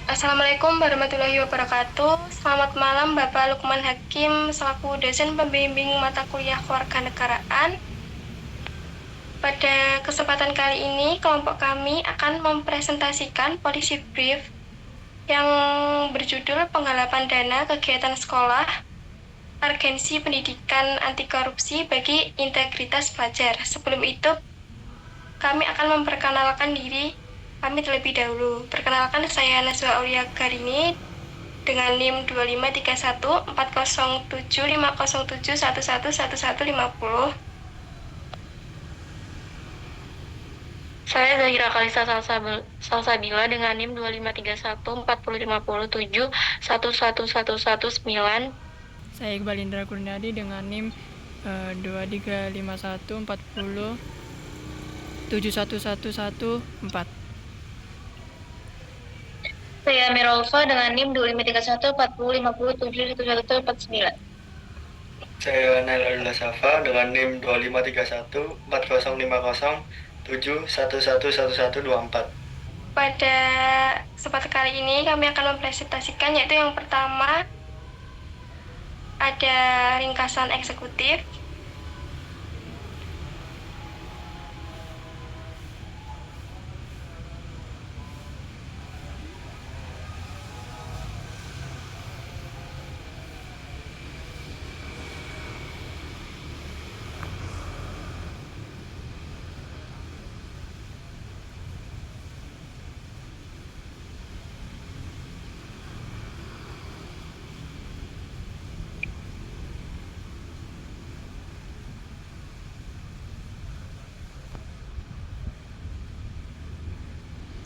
Assalamualaikum warahmatullahi wabarakatuh. Selamat malam Bapak Lukman Hakim selaku dosen pembimbing mata kuliah kewarganegaraan. Pada kesempatan kali ini, kelompok kami akan mempresentasikan policy brief yang berjudul Penggalapan Dana Kegiatan Sekolah, Agensi Pendidikan Anti Korupsi bagi Integritas Pelajar. Sebelum itu, kami akan memperkenalkan diri kami terlebih dahulu. Perkenalkan, saya Nazwa Aulia Garini dengan NIM 2531407507111150. Saya Zahira Kalisa Salsabila dengan NIM 25314057111119. Saya Iqbal Indra Kurniadi dengan NIM 235140711114. Saya Mirolfa dengan NIM 253140571149. Saya Nailul Safa dengan NIM 2531405071111124. Pada kesempatan kali ini kami akan mempresentasikan, yaitu yang pertama ada ringkasan eksekutif,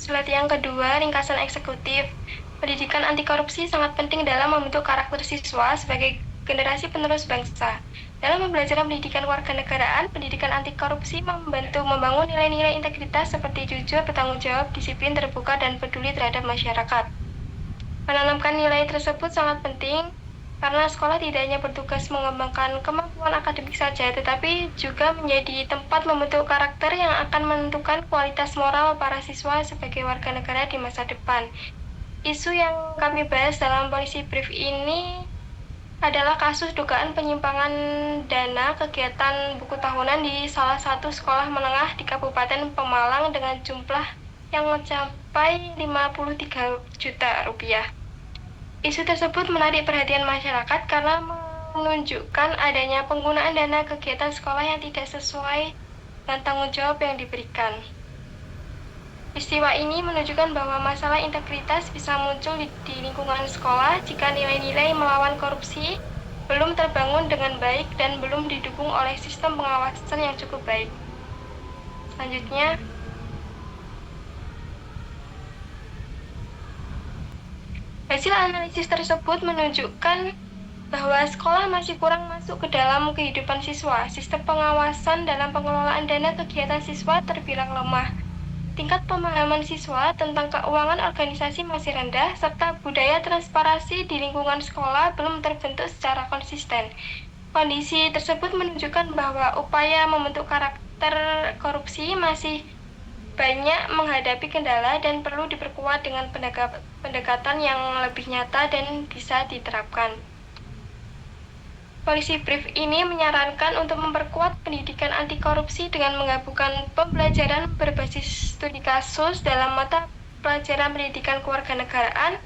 slide yang kedua, ringkasan eksekutif. Pendidikan anti korupsi sangat penting dalam membentuk karakter siswa sebagai generasi penerus bangsa. Dalam pembelajaran pendidikan warganegaraan, pendidikan anti korupsi membantu membangun nilai-nilai integritas seperti jujur, bertanggung jawab, disiplin, terbuka, dan peduli terhadap masyarakat. Menanamkan nilai tersebut sangat penting karena sekolah tidak hanya bertugas mengembangkan kemampuan akademik saja, tetapi juga menjadi tempat membentuk karakter yang akan menentukan kualitas moral para siswa sebagai warga negara di masa depan. Isu yang kami bahas dalam policy brief ini adalah kasus dugaan penyimpangan dana kegiatan buku tahunan di salah satu sekolah menengah di Kabupaten Pemalang dengan jumlah yang mencapai 53 juta rupiah. Isu tersebut menarik perhatian masyarakat karena menunjukkan adanya penggunaan dana kegiatan sekolah yang tidak sesuai dengan tanggung jawab yang diberikan. Peristiwa ini menunjukkan bahwa masalah integritas bisa muncul di lingkungan sekolah jika nilai-nilai melawan korupsi belum terbangun dengan baik dan belum didukung oleh sistem pengawasan yang cukup baik. Selanjutnya, hasil analisis tersebut menunjukkan bahwa sekolah masih kurang masuk ke dalam kehidupan siswa. Sistem pengawasan dalam pengelolaan dana kegiatan siswa terbilang lemah. Tingkat pemahaman siswa tentang keuangan organisasi masih rendah, serta budaya transparansi di lingkungan sekolah belum terbentuk secara konsisten. Kondisi tersebut menunjukkan bahwa upaya membentuk karakter korupsi masih banyak menghadapi kendala dan perlu diperkuat dengan pendekatan yang lebih nyata dan bisa diterapkan. Policy brief ini menyarankan untuk memperkuat pendidikan anti korupsi dengan menggabungkan pembelajaran berbasis studi kasus dalam mata pelajaran pendidikan kewarganegaraan,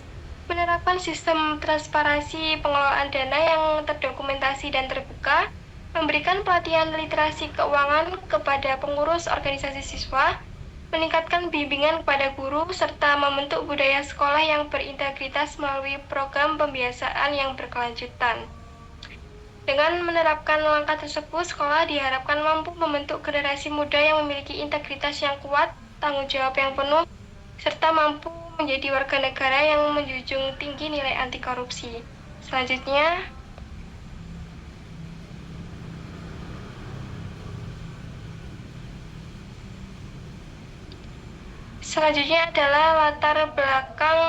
menerapkan sistem transparansi pengelolaan dana yang terdokumentasi dan terbuka, memberikan pelatihan literasi keuangan kepada pengurus organisasi siswa, meningkatkan bimbingan kepada guru, serta membentuk budaya sekolah yang berintegritas melalui program pembiasaan yang berkelanjutan. Dengan menerapkan langkah tersebut, sekolah diharapkan mampu membentuk generasi muda yang memiliki integritas yang kuat, tanggung jawab yang penuh, serta mampu menjadi warga negara yang menjunjung tinggi nilai anti korupsi. Selanjutnya, adalah latar belakang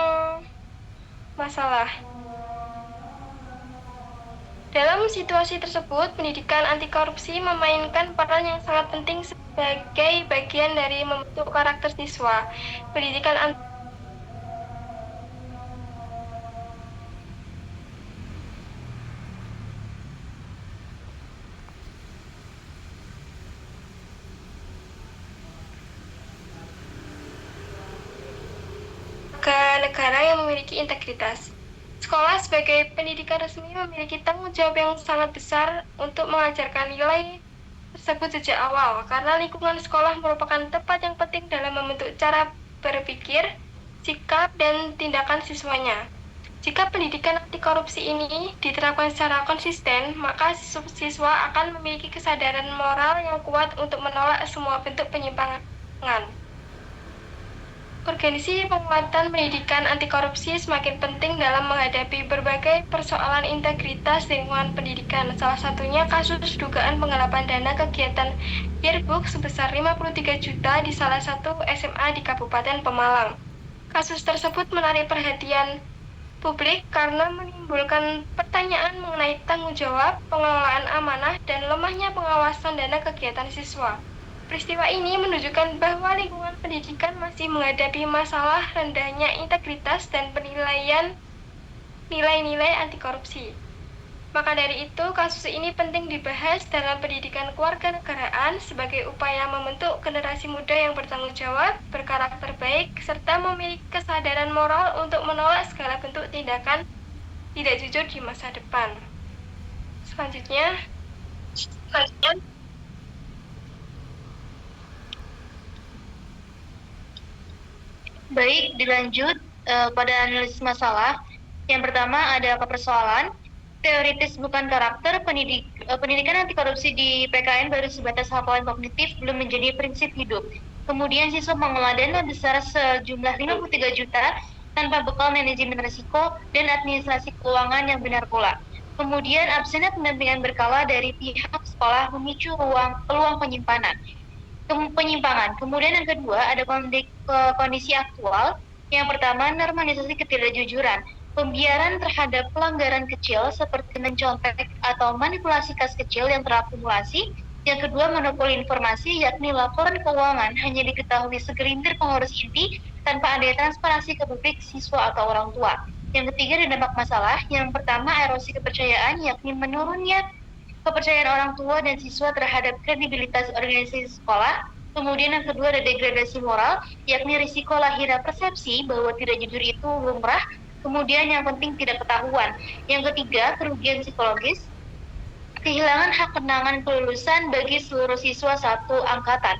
masalah. Dalam situasi tersebut, pendidikan anti korupsi memainkan peran yang sangat penting sebagai bagian dari membentuk karakter siswa. Pendidikan negara yang memiliki integritas. Sekolah sebagai pendidikan resmi memiliki tanggung jawab yang sangat besar untuk mengajarkan nilai tersebut sejak awal, karena lingkungan sekolah merupakan tempat yang penting dalam membentuk cara berpikir, sikap, dan tindakan siswanya. Jika pendidikan anti korupsi ini diterapkan secara konsisten, maka siswa akan memiliki kesadaran moral yang kuat untuk menolak semua bentuk penyimpangan. Organisasi penguatan pendidikan anti korupsi semakin penting dalam menghadapi berbagai persoalan integritas lingkungan pendidikan. Salah satunya kasus dugaan penggelapan dana kegiatan yearbook sebesar 53 juta di salah satu SMA di Kabupaten Pemalang. Kasus tersebut menarik perhatian publik karena menimbulkan pertanyaan mengenai tanggung jawab, pengelolaan amanah, dan lemahnya pengawasan dana kegiatan siswa. Peristiwa ini menunjukkan bahwa lingkungan pendidikan masih menghadapi masalah rendahnya integritas dan penilaian nilai-nilai anti korupsi. Maka dari itu, kasus ini penting dibahas dalam pendidikan kewarganegaraan sebagai upaya membentuk generasi muda yang bertanggung jawab, berkarakter baik, serta memiliki kesadaran moral untuk menolak segala bentuk tindakan tidak jujur di masa depan. Selanjutnya, Baik, dilanjut pada analisis masalah. Yang pertama ada persoalan teoritis bukan karakter. Pendidikan anti korupsi di PKN baru sebatas hafalan kognitif, belum menjadi prinsip hidup. Kemudian siswa mengelola dana besar sejumlah 53 juta tanpa bekal manajemen risiko dan administrasi keuangan yang benar pula. Kemudian absennya pendampingan berkala dari pihak sekolah memicu peluang penyimpangan. Kemudian yang kedua ada kondisi aktual. Yang pertama, normalisasi ketidakjujuran, pembiaran terhadap pelanggaran kecil seperti mencontek atau manipulasi kas kecil yang terakumulasi. Yang kedua, monopoli informasi, yakni laporan keuangan hanya diketahui segelintir pengurus inti tanpa ada transparansi ke publik, siswa atau orang tua. Yang ketiga, ada dampak masalah. Yang pertama, erosi kepercayaan, yakni menurunnya kepercayaan orang tua dan siswa terhadap kredibilitas organisasi sekolah. Kemudian yang kedua ada degradasi moral, yakni risiko lahirnya persepsi bahwa tidak jujur itu lumrah. Kemudian yang penting tidak ketahuan. Yang ketiga, kerugian psikologis, kehilangan hak kenangan kelulusan bagi seluruh siswa satu angkatan.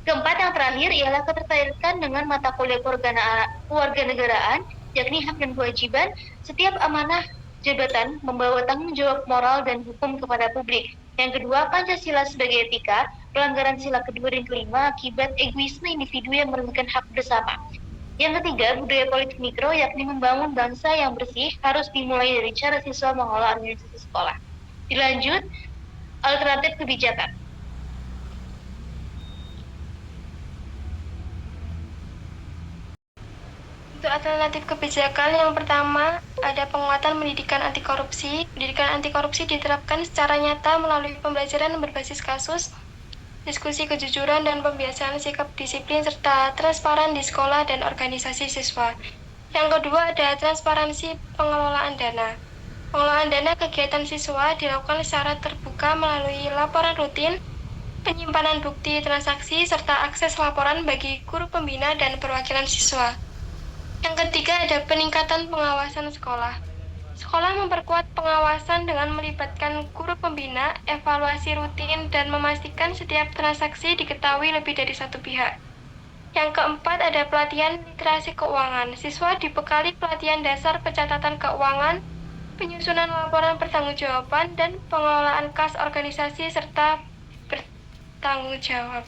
Keempat, yang terakhir ialah ketertarikan dengan mata kuliah kewarganegaraan, yakni hak dan kewajiban. Setiap amanah jabatan membawa tanggung jawab moral dan hukum kepada publik. Yang kedua, Pancasila sebagai etika, pelanggaran sila kedua dan kelima akibat egoisme individu yang merugikan hak bersama. Yang ketiga, budaya politik mikro, yakni membangun bangsa yang bersih, harus dimulai dari cara siswa mengelola organisasi sekolah. Dilanjut, alternatif kebijakan. Untuk alternatif kebijakan, yang pertama ada penguatan pendidikan anti korupsi. Pendidikan anti korupsi diterapkan secara nyata melalui pembelajaran berbasis kasus, diskusi kejujuran dan pembiasaan sikap disiplin serta transparan di sekolah dan organisasi siswa. Yang kedua ada transparansi pengelolaan dana. Pengelolaan dana kegiatan siswa dilakukan secara terbuka melalui laporan rutin, penyimpanan bukti transaksi, serta akses laporan bagi guru pembina dan perwakilan siswa. Yang ketiga ada peningkatan pengawasan sekolah. Sekolah memperkuat pengawasan dengan melibatkan guru pembina, evaluasi rutin, dan memastikan setiap transaksi diketahui lebih dari satu pihak. Yang keempat ada pelatihan literasi keuangan. Siswa dibekali pelatihan dasar pencatatan keuangan, penyusunan laporan pertanggungjawaban, dan pengelolaan kas organisasi serta bertanggung jawab.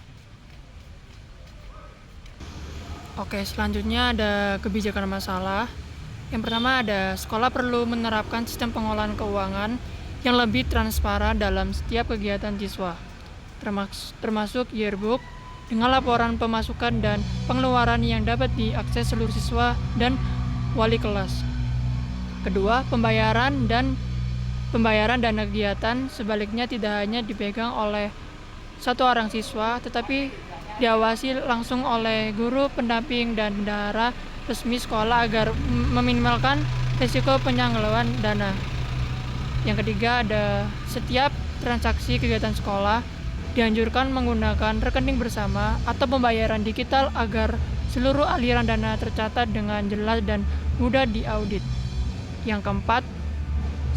Oke, selanjutnya ada kebijakan masalah. Yang pertama ada sekolah perlu menerapkan sistem pengolahan keuangan yang lebih transparan dalam setiap kegiatan siswa, termasuk yearbook, dengan laporan pemasukan dan pengeluaran yang dapat diakses seluruh siswa dan wali kelas. Kedua, pembayaran dana kegiatan sebaliknya tidak hanya dipegang oleh satu orang siswa, tetapi diawasi langsung oleh guru, pendamping, dan bendahara resmi sekolah agar meminimalkan risiko penyanggalan dana. Yang ketiga ada setiap transaksi kegiatan sekolah dianjurkan menggunakan rekening bersama atau pembayaran digital agar seluruh aliran dana tercatat dengan jelas dan mudah diaudit. Yang keempat,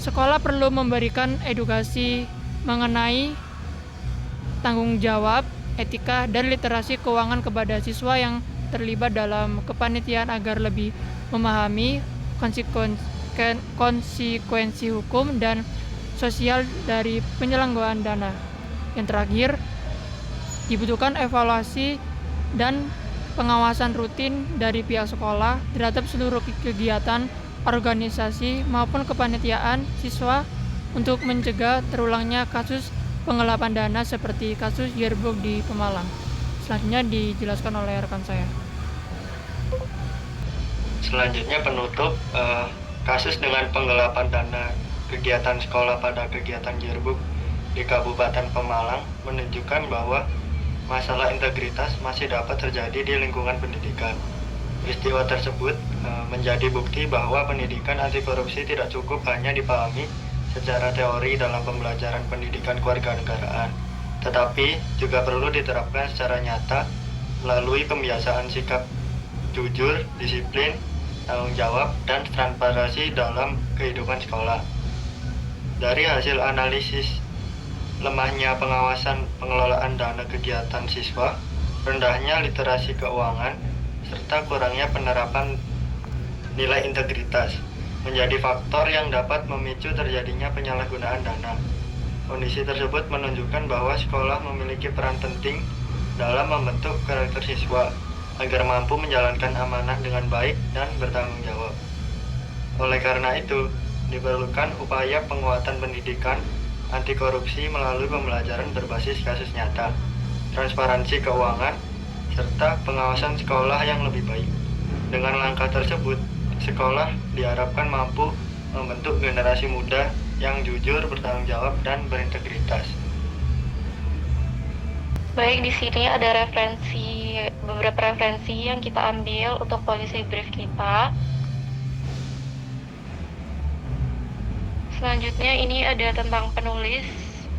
sekolah perlu memberikan edukasi mengenai tanggung jawab, etika, dan literasi keuangan kepada siswa yang terlibat dalam kepanitiaan agar lebih memahami konsekuensi hukum dan sosial dari penyelenggaraan dana. Yang terakhir, dibutuhkan evaluasi dan pengawasan rutin dari pihak sekolah terhadap seluruh kegiatan organisasi maupun kepanitiaan siswa untuk mencegah terulangnya kasus penggelapan dana seperti kasus yearbook di Pemalang. Selanjutnya dijelaskan oleh rekan saya. Selanjutnya penutup, kasus dengan penggelapan dana kegiatan sekolah pada kegiatan yearbook di Kabupaten Pemalang menunjukkan bahwa masalah integritas masih dapat terjadi di lingkungan pendidikan. Peristiwa tersebut menjadi bukti bahwa pendidikan anti korupsi tidak cukup hanya dipahami secara teori dalam pembelajaran pendidikan kewarganegaraan, tetapi juga perlu diterapkan secara nyata melalui pembiasaan sikap jujur, disiplin, tanggung jawab, dan transparansi dalam kehidupan sekolah. Dari hasil analisis lemahnya pengawasan pengelolaan dana kegiatan siswa, rendahnya literasi keuangan, serta kurangnya penerapan nilai integritas menjadi faktor yang dapat memicu terjadinya penyalahgunaan dana. Kondisi tersebut menunjukkan bahwa sekolah memiliki peran penting dalam membentuk karakter siswa agar mampu menjalankan amanah dengan baik dan bertanggung jawab. Oleh karena itu, diperlukan upaya penguatan pendidikan anti korupsi melalui pembelajaran berbasis kasus nyata, transparansi keuangan, serta pengawasan sekolah yang lebih baik. Dengan langkah tersebut, sekolah diharapkan mampu membentuk generasi muda yang jujur, bertanggung jawab, dan berintegritas. Baik, di sini ada beberapa referensi yang kita ambil untuk policy brief kita. Selanjutnya ini ada tentang penulis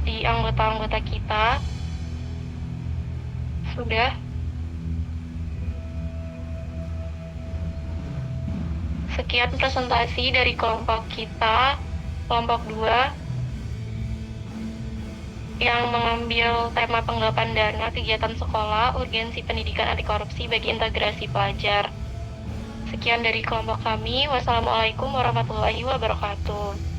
di anggota-anggota kita. Sudah. Sekian presentasi dari kelompok kita, kelompok 2, yang mengambil tema penggelapan dana kegiatan sekolah, urgensi pendidikan anti korupsi bagi integrasi pelajar. Sekian dari kelompok kami. Wassalamualaikum warahmatullahi wabarakatuh.